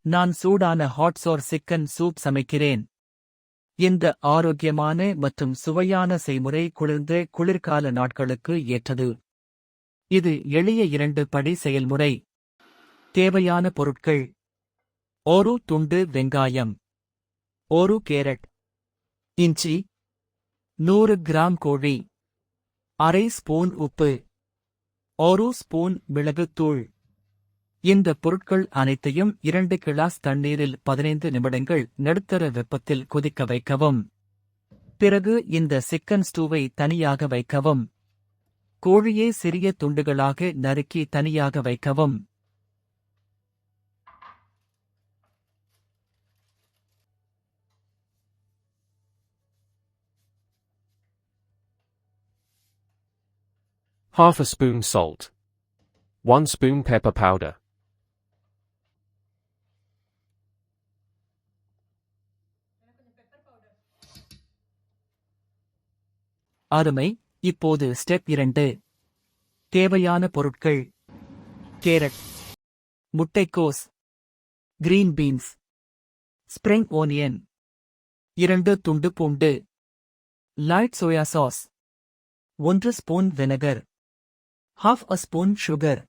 நான் சூடான ஹாட் சோர் chicken soup சமைக்கிறேன். இந்த ஆரோக்கியமான மற்றும் சுவையான செய்முறை குளிர்ந்த குளிர்கால நாட்களுக்கு ஏற்றது. இது எளிய 2 படி செயல்முறை. தேவையான பொருட்கள்: ஒரு துண்டு வெங்காயம், ஒரு கேரட், இஞ்சி, 100 கிராம் கோழி, அரை ஸ்பூன் உப்பு, ஒரு ஸ்பூன் மிளகுத்தூள். இந்த பொருட்கள் அனைத்தையும் 2 கிளாஸ் தண்ணீரில் 15 நிமிடங்கள் நடுத்தர வெப்பத்தில் கொதிக்க வைக்கவும். பிறகு இந்த சிக்கன் ஸ்டூவை தனியாக வைக்கவும். கோழியை சிறிய துண்டுகளாக நறுக்கி தனியாக வைக்கவும். Half a spoon salt. 1 spoon pepper powder. அருமை. இப்போது ஸ்டெப் 2. தேவையான பொருட்கள்: கேரட், முட்டைக்கோஸ், கிரீன் பீன்ஸ், ஸ்ப்ரிங் ஓனியன், 2 துண்டு பூண்டு, light soya sauce, 1 spoon vinegar, half a spoon sugar.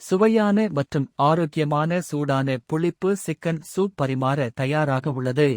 சுவையான மற்றும் ஆரோக்கியமான சூடான புளிப்பு சிக்கன் சூப் பரிமாற தயாராக உள்ளது.